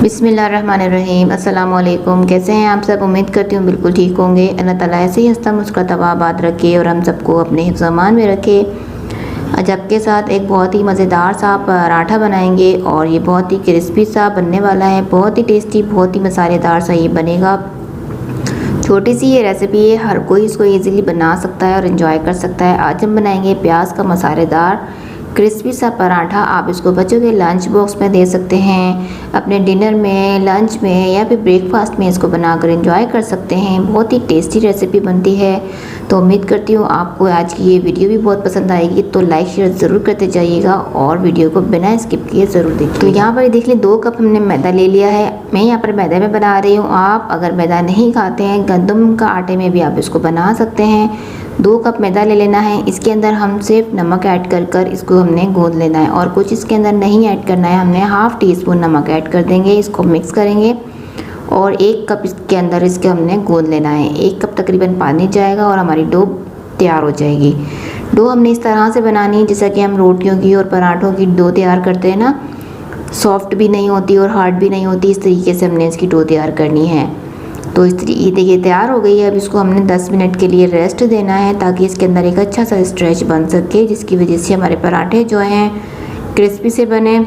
बिस्मिल्लाहिर्रहमानिर्रहीम। अस्सलाम वालेकुम। कैसे हैं आप सब? उम्मीद करती हूँ बिल्कुल ठीक होंगे। अल्लाह ताला ऐसे ही हंसता मुस्कुराता आबाद रखे और हम सबको अपने हिफ्ज़ अमान में रखे। आज आपके साथ एक बहुत ही मज़ेदार सा पराठा बनाएंगे और ये बहुत ही क्रिस्पी सा बनने वाला है। बहुत ही टेस्टी, बहुत ही मसालेदार सा ये बनेगा। छोटी सी ये रेसिपी है, हर कोई इसको इजीली बना सकता है और इन्जॉय कर सकता है। आज हम बनाएंगे प्याज का मसालेदार क्रिस्पी सा पराठा। आप इसको बच्चों के लंच बॉक्स में दे सकते हैं, अपने डिनर में, लंच में या फिर ब्रेकफास्ट में इसको बनाकर एंजॉय कर सकते हैं। बहुत ही टेस्टी रेसिपी बनती है। तो उम्मीद करती हूँ आपको आज की ये वीडियो भी बहुत पसंद आएगी। तो लाइक शेयर ज़रूर करते जाइएगा और वीडियो को बिना स्किप किए ज़रूर देखिए। तो यहाँ पर देख लें 2 कप हमने मैदा ले लिया है। मैं यहाँ पर मैदे में बना रही हूँ। आप अगर मैदा नहीं खाते हैं, गंदम का आटे में भी आप इसको बना सकते हैं। 2 कप मैदा ले लेना है। इसके अंदर हम सिर्फ नमक ऐड कर इसको हमने गूंद लेना है और कुछ इसके अंदर नहीं ऐड करना है। हमने हाफ़ टी स्पून नमक ऐड कर देंगे, इसको मिक्स करेंगे और 1 कप इसके अंदर इसके हमने गूंद लेना है। 1 कप तकरीबन पानी जाएगा और हमारी डो तैयार हो जाएगी। डो हमने इस तरह से बनानी है जैसा कि हम रोटियों की और पराठों की डो तैयार करते हैं ना, सॉफ्ट भी नहीं होती और हार्ड भी नहीं होती। इस तरीके से हमने इसकी डो तैयार करनी है। तो इस तरीके देखिए तैयार हो गई है। अब इसको हमने 10 मिनट के लिए रेस्ट देना है ताकि इसके अंदर एक अच्छा सा स्ट्रेच बन सके, जिसकी वजह से हमारे पराठे जो हैं क्रिस्पी से बने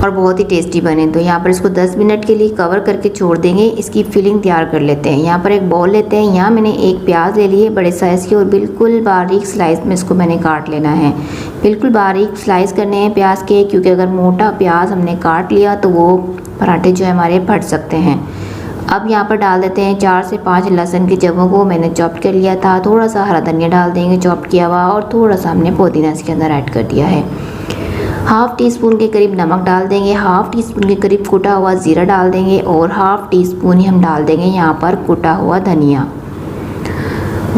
और बहुत ही टेस्टी बने। तो यहाँ पर इसको 10 मिनट के लिए कवर करके छोड़ देंगे। इसकी फिलिंग तैयार कर लेते हैं। यहाँ पर एक बाउल लेते हैं। यहाँ मैंने एक प्याज ले ली है बड़े साइज़ की और बिल्कुल बारीक स्लाइस में इसको मैंने काट लेना है। बिल्कुल बारीक स्लाइस करने हैं प्याज के, क्योंकि अगर मोटा प्याज हमने काट लिया तो वो पराठे जो है हमारे फट सकते हैं। अब यहाँ पर डाल देते हैं 4 से 5 लहसुन की जगहों को मैंने चॉप कर लिया था। थोड़ा सा हरा धनिया डाल देंगे चॉप किया हुआ और थोड़ा सा हमने पुदीना इसके अंदर ऐड कर दिया है। हाफ़ टी स्पून के करीब नमक डाल देंगे, हाफ़ टी स्पून के करीब कुटा हुआ ज़ीरा डाल देंगे और हाफ़ टी स्पून ही हम डाल देंगे यहाँ पर कुटा हुआ धनिया।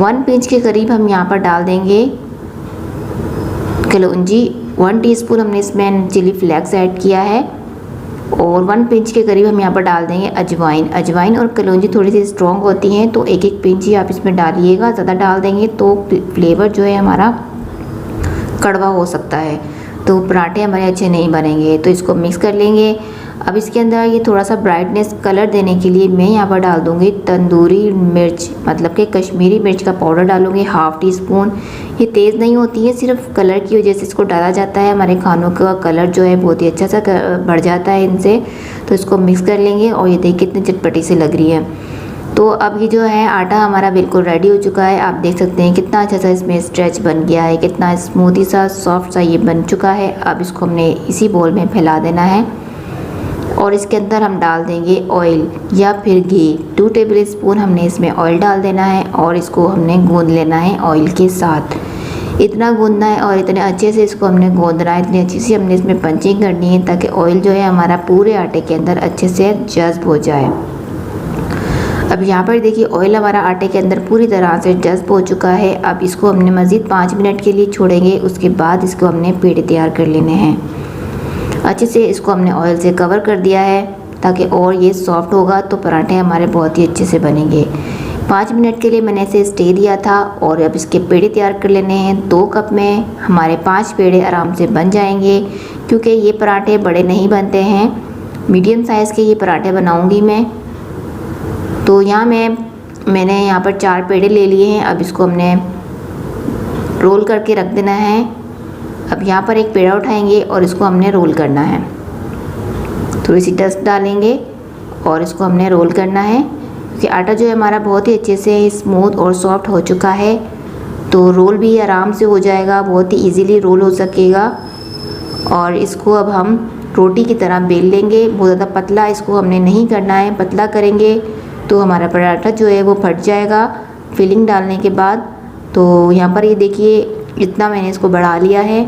1 पिंच के करीब हम यहाँ पर डाल देंगे कलौंजी। 1 टीस्पून हमने इसमें चिली फ्लेक्स ऐड किया है और 1 पिंच के करीब हम यहाँ पर डाल देंगे अजवाइन। अजवाइन और कलौंजी थोड़ी सी स्ट्रॉन्ग होती हैं तो 1-1 पिंच ही आप इसमें डालिएगा। ज़्यादा डाल देंगे तो फ्लेवर जो है हमारा कड़वा हो सकता है, तो पराठे हमारे अच्छे नहीं बनेंगे। तो इसको मिक्स कर लेंगे। अब इसके अंदर ये थोड़ा सा ब्राइटनेस कलर देने के लिए मैं यहाँ पर डाल दूँगी तंदूरी मिर्च, मतलब कि कश्मीरी मिर्च का पाउडर डालूँगी हाफ़ टी स्पून। ये तेज़ नहीं होती है, सिर्फ कलर की वजह से इसको डाला जाता है। हमारे खानों का कलर जो है बहुत ही अच्छा सा बढ़ जाता है इनसे। तो इसको मिक्स कर लेंगे और ये देखिए कितनी चटपटी सी लग रही है। तो अब ये जो है आटा हमारा बिल्कुल रेडी हो चुका है। आप देख सकते हैं कितना अच्छा सा इसमें स्ट्रेच बन गया है, कितना स्मूथी सा सॉफ्ट सा ये बन चुका है। अब इसको हमने इसी बोल में फैला देना है और इसके अंदर हम डाल देंगे ऑयल या फिर घी। 2 टेबल स्पून हमने इसमें ऑयल डाल देना है और इसको हमने गूंद लेना है ऑयल के साथ। इतना गूंदना है और इतने अच्छे से इसको हमने गूंदना है, इतनी अच्छी सी हमने इसमें पंचिंग करनी है ताकि ऑयल जो है हमारा पूरे आटे के अंदर अच्छे से जज्ब हो जाए। अब यहाँ पर देखिए ऑयल हमारा आटे के अंदर पूरी तरह से जज्ब हो चुका है। अब इसको हमने मज़ीद 5 मिनट के लिए छोड़ेंगे। उसके बाद इसको हमने पेड़े तैयार कर लेने हैं। अच्छे से इसको हमने ऑयल से कवर कर दिया है ताकि और ये सॉफ्ट होगा तो पराठे हमारे बहुत ही अच्छे से बनेंगे। 5 मिनट के लिए मैंने इसे स्टे दिया था और अब इसके पेड़े तैयार कर लेने हैं। 2 कप में हमारे 5 पेड़े आराम से बन जाएंगे, क्योंकि ये पराठे बड़े नहीं बनते हैं। मीडियम साइज़ के ये पराठे बनाऊँगी मैं। तो यहाँ मैंने यहाँ पर 4 पेड़े ले लिए हैं। अब इसको हमने रोल करके रख देना है। अब यहाँ पर एक पेड़ा उठाएंगे और इसको हमने रोल करना है। थोड़ी सी डस्ट डालेंगे और इसको हमने रोल करना है, क्योंकि आटा जो है हमारा बहुत ही अच्छे से स्मूथ और सॉफ्ट हो चुका है। तो रोल भी आराम से हो जाएगा, बहुत ही इजीली रोल हो सकेगा। और इसको अब हम रोटी की तरह बेल लेंगे। बहुत ज़्यादा पतला इसको हमने नहीं करना है, पतला करेंगे तो हमारा पराठा जो है वो फट जाएगा फिलिंग डालने के बाद। तो यहाँ पर ये देखिए इतना मैंने इसको बढ़ा लिया है।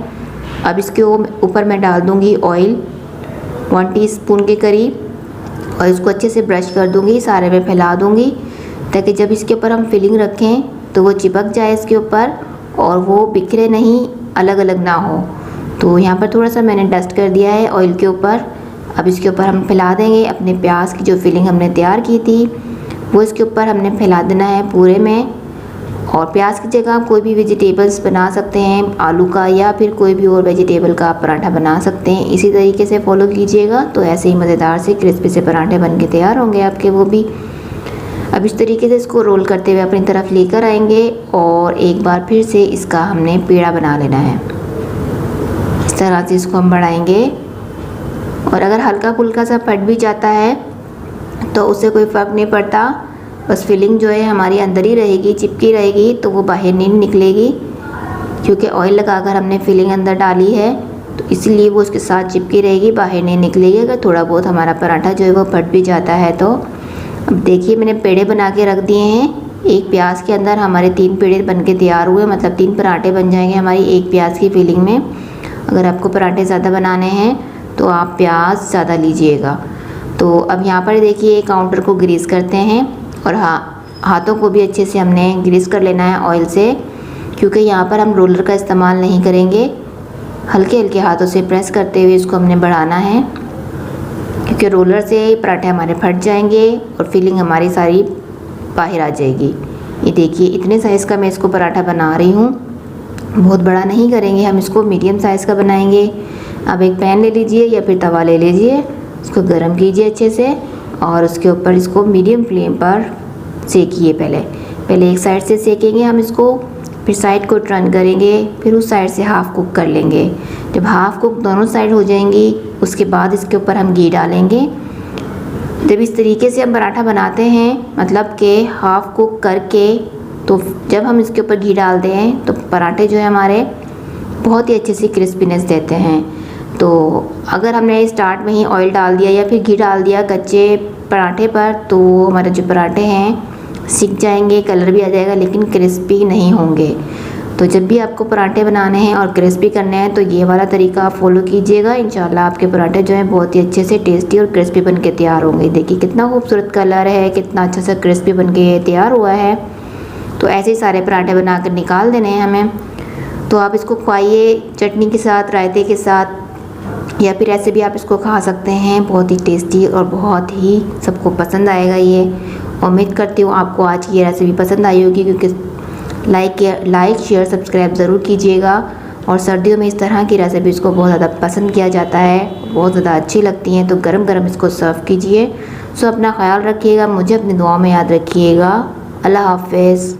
अब इसके ऊपर मैं डाल दूँगी ऑयल 1 टीस्पून के करीब और इसको अच्छे से ब्रश कर दूँगी, सारे में फैला दूँगी ताकि जब इसके ऊपर हम फिलिंग रखें तो वो चिपक जाए इसके ऊपर और वो बिखरे नहीं, अलग अलग ना हो। तो यहाँ पर थोड़ा सा मैंने डस्ट कर दिया है ऑयल के ऊपर। अब इसके ऊपर हम फैला देंगे अपने प्याज की जो फिलिंग हमने तैयार की थी वो इसके ऊपर हमने फैला देना है पूरे में। और प्याज की जगह आप कोई भी वेजिटेबल्स बना सकते हैं, आलू का या फिर कोई भी और वेजिटेबल का आप पराठा बना सकते हैं। इसी तरीके से फॉलो कीजिएगा तो ऐसे ही मज़ेदार से क्रिस्पी से पराठे बन के तैयार होंगे आपके वो भी। अब इस तरीके से इसको रोल करते हुए अपनी तरफ लेकर आएंगे और एक बार फिर से इसका हमने पेड़ा बना लेना है। इस तरह से इसको हम बढ़ाएंगे और अगर हल्का फुल्का सा फट भी जाता है तो उससे कोई फ़र्क नहीं पड़ता, बस फिलिंग जो है हमारी अंदर ही रहेगी, चिपकी रहेगी, तो वो बाहर नहीं निकलेगी क्योंकि ऑयल लगाकर हमने फिलिंग अंदर डाली है तो इसलिए वो उसके साथ चिपकी रहेगी, बाहर नहीं निकलेगी। अगर थोड़ा बहुत हमारा पराठा जो है वो फट भी जाता है तो। अब देखिए मैंने पेड़े बना के रख दिए हैं। एक प्याज के अंदर हमारे 3 पेड़े बन के तैयार हुए, मतलब 3 पराठे बन जाएंगे हमारी एक प्याज की फिलिंग में। अगर आपको पराठे ज़्यादा बनाने हैं तो आप प्याज ज़्यादा लीजिएगा। तो अब यहाँ पर देखिए काउंटर को ग्रीस करते हैं और हाथों को भी अच्छे से हमने ग्रीस कर लेना है ऑयल से, क्योंकि यहाँ पर हम रोलर का इस्तेमाल नहीं करेंगे। हल्के हल्के हाथों से प्रेस करते हुए इसको हमने बढ़ाना है, क्योंकि रोलर से पराठे हमारे फट जाएंगे और फिलिंग हमारी सारी बाहर आ जाएगी। ये देखिए इतने साइज़ का मैं इसको पराठा बना रही हूँ, बहुत बड़ा नहीं करेंगे हम इसको, मीडियम साइज़ का बनाएंगे। अब एक पैन ले लीजिए या फिर तवा ले लीजिए, इसको गर्म कीजिए अच्छे से और उसके ऊपर इसको मीडियम फ्लेम पर सेकिए। पहले एक साइड से सेकेंगे हम इसको, फिर साइड को टर्न करेंगे, फिर उस साइड से हाफ़ कुक कर लेंगे। जब हाफ़ कुक दोनों साइड हो जाएंगी उसके बाद इसके ऊपर हम घी डालेंगे। जब इस तरीके से हम पराठा बनाते हैं, मतलब कि हाफ़ कुक करके, तो जब हम इसके ऊपर घी डालते हैं तो पराठे जो है हमारे बहुत ही अच्छे से क्रिस्पीनेस देते हैं। तो अगर हमने स्टार्ट में ही ऑयल डाल दिया या फिर घी डाल दिया कच्चे पराठे पर तो हमारे जो पराठे हैं सिक जाएंगे, कलर भी आ जाएगा, लेकिन क्रिस्पी नहीं होंगे। तो जब भी आपको पराठे बनाने हैं और क्रिस्पी करने हैं तो ये वाला तरीका आप फॉलो कीजिएगा। इंशाल्लाह आपके पराठे जो हैं बहुत ही अच्छे से टेस्टी और क्रिस्पी बन के तैयार होंगे। देखिए कितना खूबसूरत कलर है, कितना अच्छा सा क्रिस्पी बन के तैयार हुआ है। तो ऐसे ही सारे पराठे बना कर निकाल देने हैं हमें। तो आप इसको खाइए चटनी के साथ, रायते के साथ, या फिर ऐसे भी आप इसको खा सकते हैं। बहुत ही टेस्टी और बहुत ही सबको पसंद आएगा ये। उम्मीद करती हूँ आपको आज की ये रेसिपी पसंद आई होगी, क्योंकि लाइक शेयर सब्सक्राइब ज़रूर कीजिएगा। और सर्दियों में इस तरह की रेसिपीज़ को बहुत ज़्यादा पसंद किया जाता है, बहुत ज़्यादा अच्छी लगती हैं। तो गरम गरम इसको सर्व कीजिए। सो अपना ख्याल रखिएगा, मुझे अपनी दुआओं में याद रखिएगा। अल्लाह हाफ़िज़।